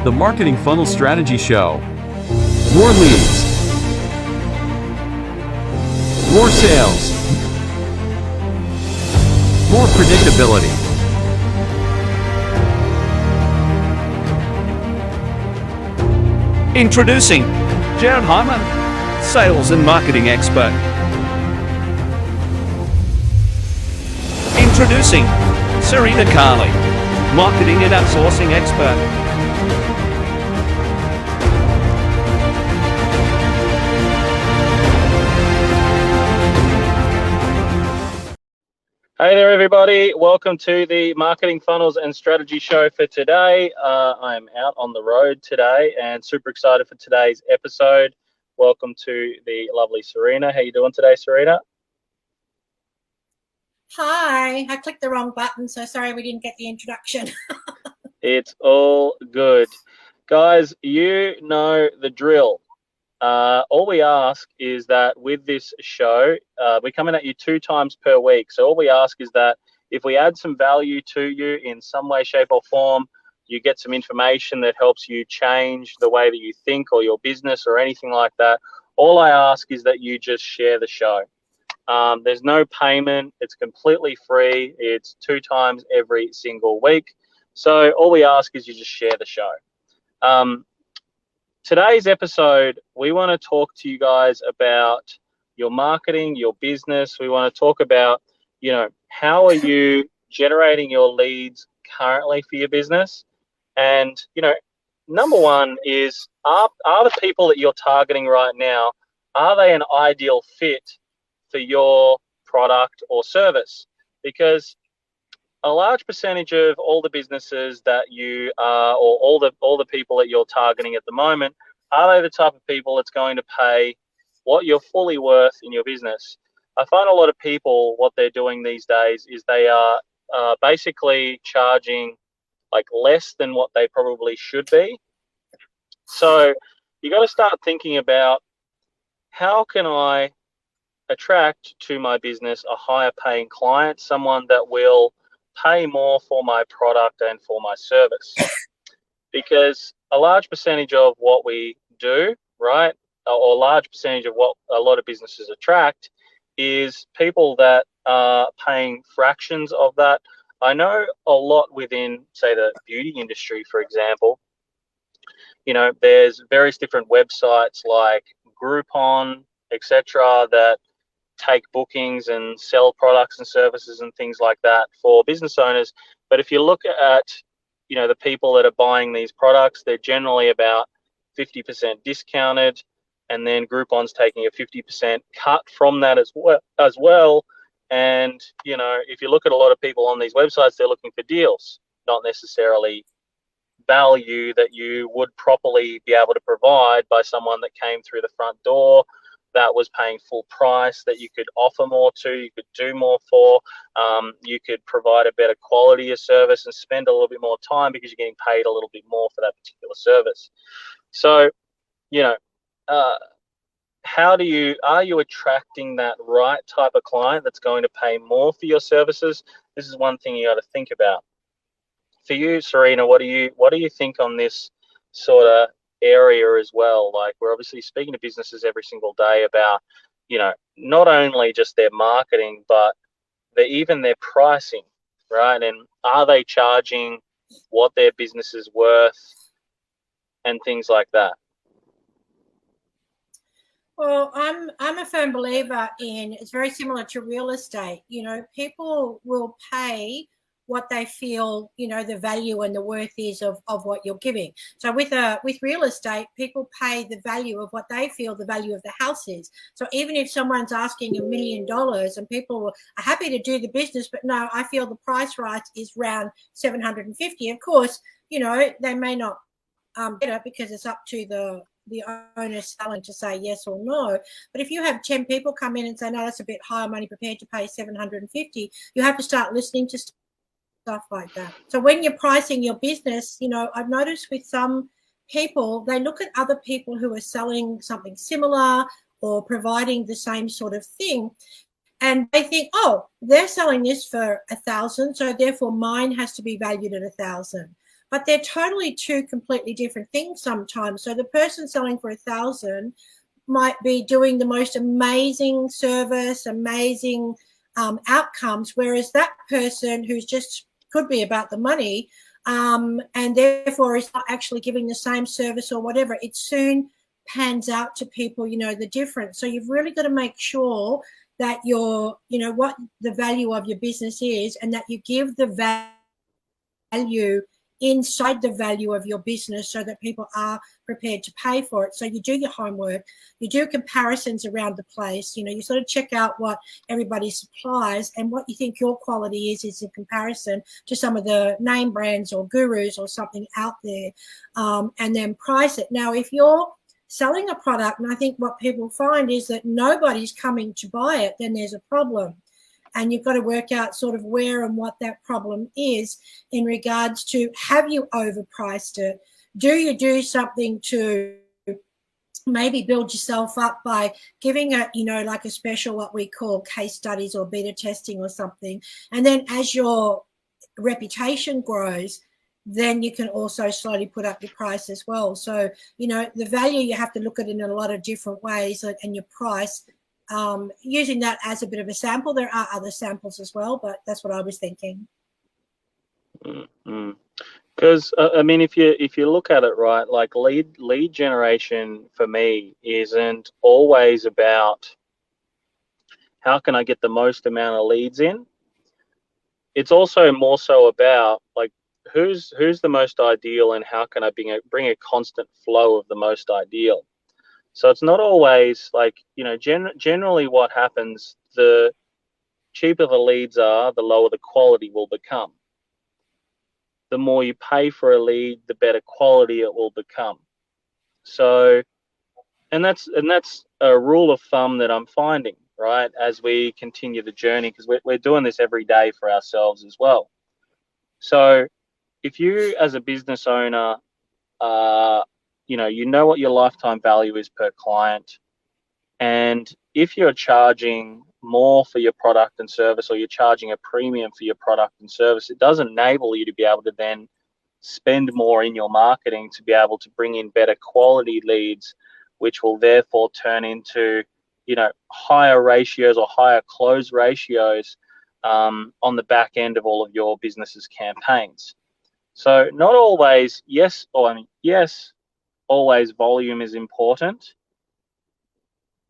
The Marketing Funnel Strategy Show. More leads. More sales. More predictability. Introducing Jared Hyman, sales and marketing expert. Introducing Serena Carly, marketing and outsourcing expert. Hey there, everybody. Welcome to the Marketing Funnels and Strategy Show for today. I'm out on the road today and super excited for today's episode. Welcome to the lovely Serena. How you doing today, Serena? Hi, I clicked the wrong button, so sorry we didn't get the introduction. It's all good. Guys, you know the drill. All we ask is that with this show, we're coming at you 2 times per week. So all we ask is that if we add some value to you in some way, shape or form, you get some information that helps you change the way that you think or your business or anything like that. All I ask is that you just share the show. There's no payment. It's completely free. It's 2 times every single week. So all we ask is you just share the show. Today's episode, we want to talk to you guys about your marketing, your business. We want to talk about, how are you generating your leads currently for your business? And, number one is, are the people that you're targeting right now, are they an ideal fit for your product or service? Because a large percentage of all the businesses that you are, or all the people that you're targeting at the moment, are they the type of people that's going to pay what you're fully worth in your business? I find a lot of people, what they're doing these days is they are basically charging like less than what they probably should be. So you got to start thinking about, how can I attract to my business a higher paying client, someone that will pay more for my product and for my service? Because a large percentage of what we do, right, or a large percentage of what a lot of businesses attract is people that are paying fractions of that. I know a lot within, say, the beauty industry, for example. There's various different websites like Groupon, etc., that take bookings and sell products and services and things like that for business owners. But if you look at, the people that are buying these products, they're generally about 50% discounted, and then Groupon's taking a 50% cut from that as well. And, if you look at a lot of people on these websites, they're looking for deals, not necessarily value that you would properly be able to provide by someone that came through the front door, that was paying full price, that you could offer more to, you could do more for, you could provide a better quality of service and spend a little bit more time because you're getting paid a little bit more for that particular service. So, are you attracting that right type of client that's going to pay more for your services? This is one thing you got to think about. For you, Serena, what do you think on this sort of area as well? Like, we're obviously speaking to businesses every single day about, not only just their marketing, but even their pricing, right? And are they charging what their business is worth and things like that? Well, I'm a firm believer in, it's very similar to real estate. People will pay what they feel, the value and the worth is of what you're giving. So with real estate, people pay the value of what they feel the value of the house is. So even if someone's asking $1 million and people are happy to do the business, but no, I feel the price right is around 750. Of course, they may not get it because it's up to the owner selling to say yes or no. But if you have 10 people come in and say, no, that's a bit high, I'm only prepared to pay 750, you have to start listening to stuff like that. So when you're pricing your business, I've noticed with some people, they look at other people who are selling something similar or providing the same sort of thing, and they think, oh, they're selling this for 1,000, so therefore mine has to be valued at 1,000. but they're totally two completely different things sometimes. So the person selling for 1,000 might be doing the most amazing service, amazing outcomes, whereas that person who's just could be about the money, and therefore is not actually giving the same service or whatever, it soon pans out to people, the difference. So you've really got to make sure that you're, what the value of your business is, and that you give the value inside the value of your business so that people are prepared to pay for it. So you do your homework, you do comparisons around the place, you sort of check out what everybody supplies and what you think your quality is in comparison to some of the name brands or gurus or something out there, and then price it. Now, if you're selling a product, and I think what people find is that nobody's coming to buy it, then there's a problem. And you've got to work out sort of where and what that problem is in regards to, have you overpriced it? Do you do something to maybe build yourself up by giving it, like a special, what we call case studies or beta testing or something? And then as your reputation grows, then you can also slowly put up your price as well. So, the value, you have to look at it in a lot of different ways, and your price, using that as a bit of a sample. There are other samples as well, but that's what I was thinking. Because I mean, if you look at it, right, like lead generation for me isn't always about how can I get the most amount of leads in. It's also more so about, like, who's the most ideal, and how can I bring a constant flow of the most ideal. So it's not always like, generally what happens, the cheaper the leads are, the lower the quality will become. The more you pay for a lead, the better quality it will become. So, and that's a rule of thumb that I'm finding, right, as we continue the journey, because we're doing this every day for ourselves as well. So if you, as a business owner, you know what your lifetime value is per client, and if you're charging more for your product and service, or you're charging a premium for your product and service, it does enable you to be able to then spend more in your marketing to be able to bring in better quality leads, which will therefore turn into, higher ratios or higher close ratios on the back end of all of your business's campaigns. So not always, yes, always volume is important,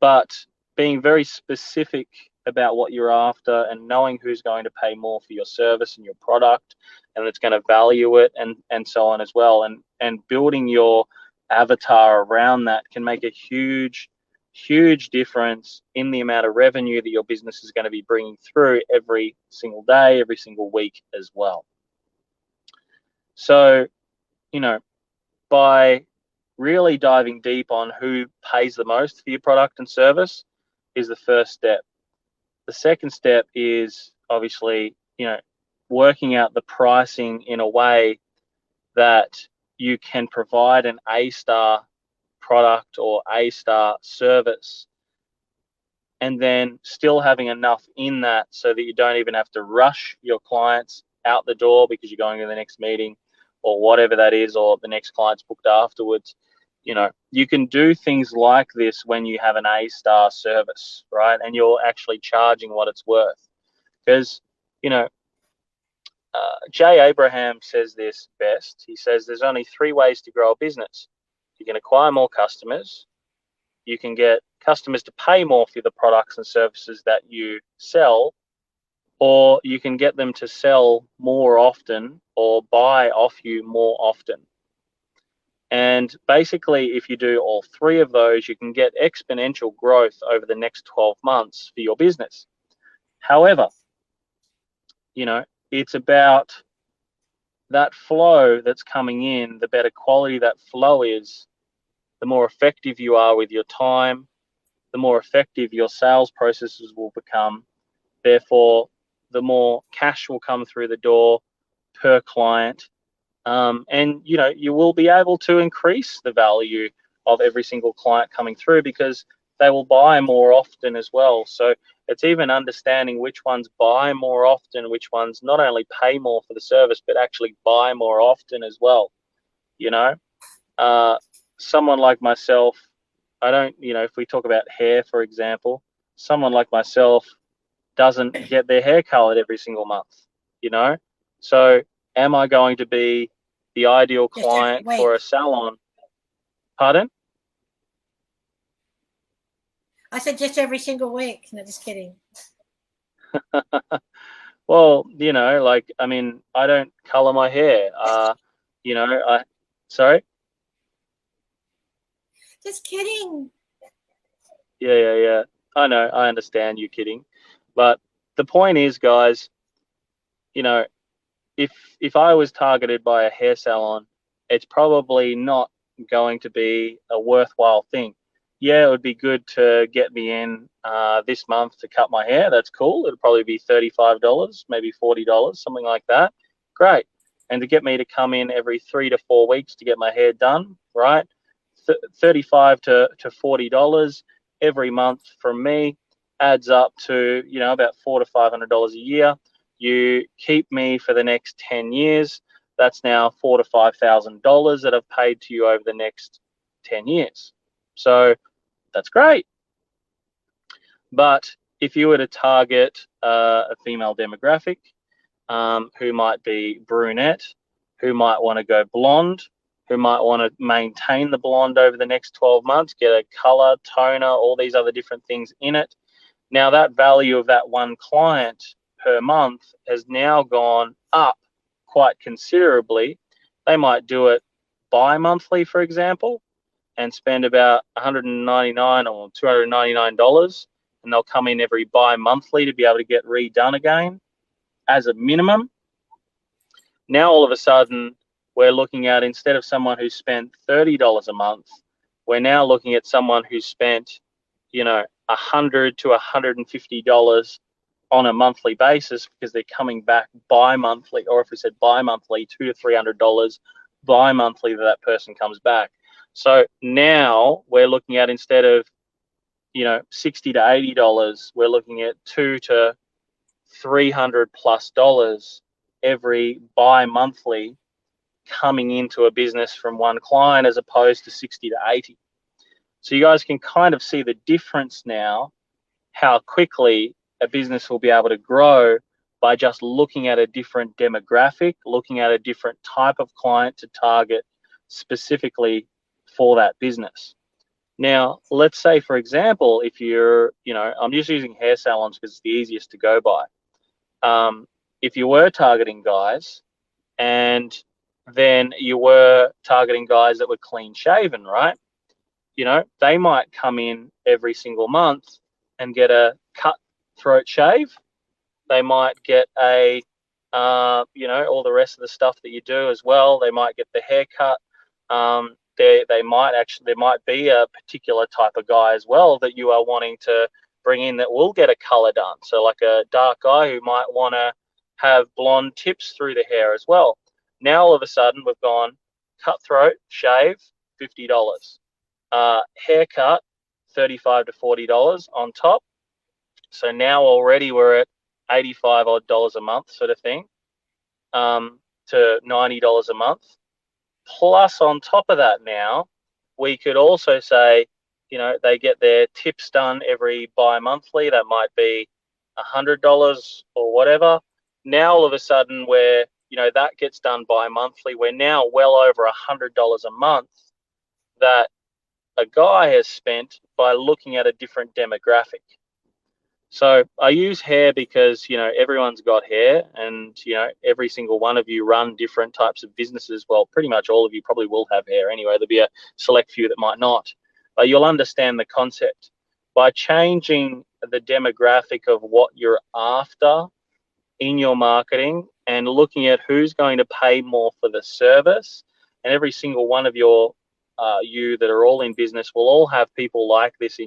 but being very specific about what you're after, and knowing who's going to pay more for your service and your product, and that's going to value it, and so on as well, and building your avatar around that can make a huge difference in the amount of revenue that your business is going to be bringing through every single day, every single week as well. So, by really diving deep on who pays the most for your product and service is the first step. The second step is obviously, working out the pricing in a way that you can provide an A-star product or A-star service, and then still having enough in that so that you don't even have to rush your clients out the door because you're going to the next meeting or whatever that is, or the next client's booked afterwards. You can do things like this when you have an A-star service, right? And you're actually charging what it's worth. Because, Jay Abraham says this best. He says there's only 3 ways to grow a business. You can acquire more customers, you can get customers to pay more for the products and services that you sell, or you can get them to sell more often or buy off you more often. And basically, if you do all 3 of those, you can get exponential growth over the next 12 months for your business. However, it's about that flow that's coming in. The better quality that flow is, the more effective you are with your time, the more effective your sales processes will become. Therefore, the more cash will come through the door per client. And you will be able to increase the value of every single client coming through because they will buy more often as well. So It's even understanding which ones buy more often, which ones not only pay more for the service, but actually buy more often as well. You know, someone like myself, I don't, if we talk about hair, for example, someone like myself doesn't get their hair colored every single month, So am I going to be the ideal client for a salon? Pardon? I said just every single week. No, just kidding. Well, I don't color my hair. Sorry? Just kidding. Yeah. I know. I understand you kidding. But the point is, guys, if I was targeted by a hair salon, it's probably not going to be a worthwhile thing. Yeah, it would be good to get me in this month to cut my hair. That's cool. It'll probably be $35, maybe $40, something like that. Great. And to get me to come in every 3 to 4 weeks to get my hair done, right? $35 to $40 every month from me adds up to, about $400 to $500 a year. You keep me for the next 10 years. That's now $4,000 to $5,000 that I've paid to you over the next 10 years. So that's great. But if you were to target a female demographic who might be brunette, who might want to go blonde, who might want to maintain the blonde over the next 12 months, get a color, toner, all these other different things in it. Now that value of that one client per month has now gone up quite considerably. They might do it bi-monthly, for example, and spend about $199 or $299, and they'll come in every bi-monthly to be able to get redone again as a minimum. Now all of a sudden we're looking at, instead of someone who spent $30 a month, we're now looking at someone who spent $100 to $150 on a monthly basis, because they're coming back bi-monthly, or if we said bi-monthly, $200 to $300 bi-monthly that person comes back. So now we're looking at, instead of $60 to $80, we're looking at $200 to $300+ every bi-monthly coming into a business from one client, as opposed to 60 to 80. So you guys can kind of see the difference now, how quickly a business will be able to grow by just looking at a different demographic, looking at a different type of client to target specifically for that business. Now, let's say, for example, if you're, I'm just using hair salons because it's the easiest to go by. If you were targeting guys, and then you were targeting guys that were clean shaven, right? They might come in every single month and get a cut throat shave. They might get a, all the rest of the stuff that you do as well. They might get the haircut. There might be a particular type of guy as well that you are wanting to bring in that will get a color done. So like a dark guy who might want to have blonde tips through the hair as well. Now all of a sudden we've gone cutthroat shave, $50. Haircut, $35 to $40 on top. So now already we're at $85 odd a month, sort of thing, to $90 a month. Plus on top of that, now we could also say, they get their tips done every bi-monthly. That might be $100 or whatever. Now all of a sudden we're, that gets done bi-monthly. We're now well over $100 a month that a guy has spent by looking at a different demographic. So I use hair because, everyone's got hair, and, every single one of you run different types of businesses. Well, pretty much all of you probably will have hair anyway. There'll be a select few that might not, but you'll understand the concept. By changing the demographic of what you're after in your marketing and looking at who's going to pay more for the service, and every single one of you that are all in business will all have people like this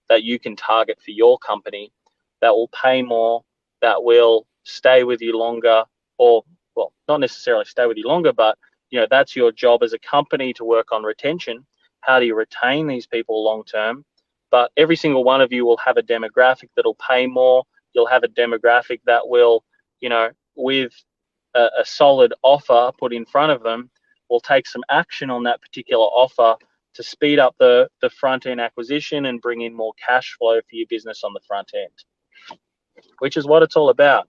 that you can target for your company, that will pay more, that will stay with you longer, or, well, not necessarily stay with you longer, but, that's your job as a company, to work on retention. How do you retain these people long term? but every single one of you will have a demographic that'll pay more. You'll have a demographic that will, with a solid offer put in front of them, will take some action on that particular offer to speed up the front end acquisition and bring in more cash flow for your business on the front end, which is what it's all about.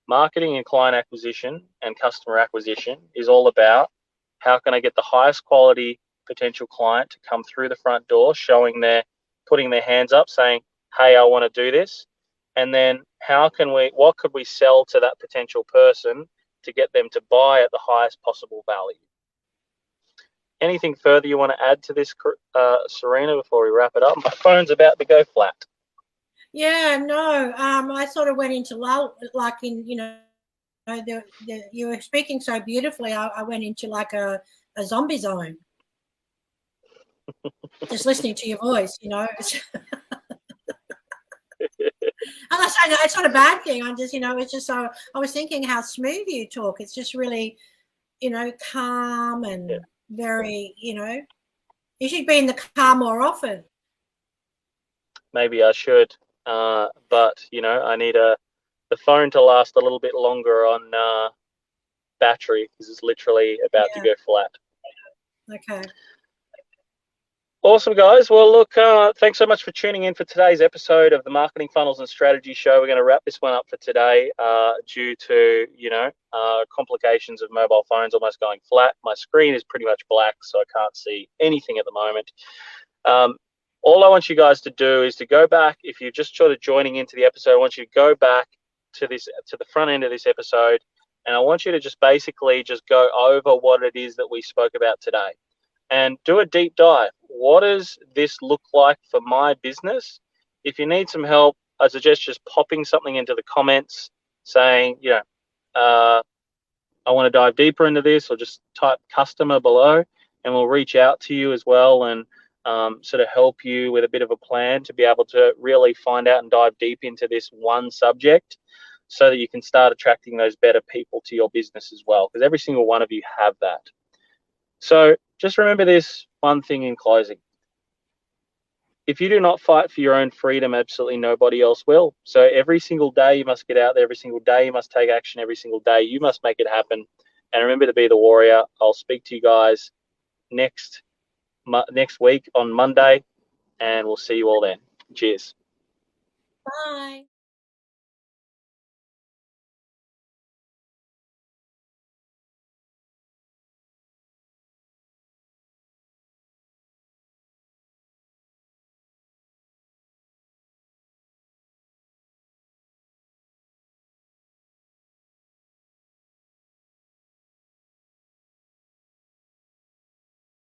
Marketing and client acquisition and customer acquisition is all about how can I get the highest quality potential client to come through the front door, putting their hands up saying, hey, I want to do this. And then what could we sell to that potential person to get them to buy at the highest possible value? Anything further you want to add to this, Serena, before we wrap it up? My phone's about to go flat. Yeah, no, I sort of went into like in, you were speaking so beautifully. I went into like a zombie zone. Just listening to your voice, I'm not saying it's not a bad thing. I'm just, it's just so I was thinking how smooth you talk. It's just really, calm and very, you should be in the car more often. Maybe I should, but I need the phone to last a little bit longer on battery because it's literally about to go flat. Okay. Awesome, guys. Well, look, thanks so much for tuning in for today's episode of the Marketing Funnels and Strategy Show. We're going to wrap this one up for today due to, complications of mobile phones almost going flat. My screen is pretty much black, so I can't see anything at the moment. All I want you guys to do is to go back. If you're just sort of joining into the episode, I want you to go back to the front end of this episode, and I want you to just basically just go over what it is that we spoke about today. And do a deep dive. What does this look like for my business? If you need some help, I suggest just popping something into the comments saying, I want to dive deeper into this, or just type customer below, and we'll reach out to you as well and sort of help you with a bit of a plan to be able to really find out and dive deep into this one subject so that you can start attracting those better people to your business as well, because every single one of you have that. So just remember this one thing in closing. If you do not fight for your own freedom, absolutely nobody else will. So every single day you must get out there. Every single day you must take action. Every single day you must make it happen. And remember to be the warrior. I'll speak to you guys next week on Monday, and we'll see you all then. Cheers. Bye.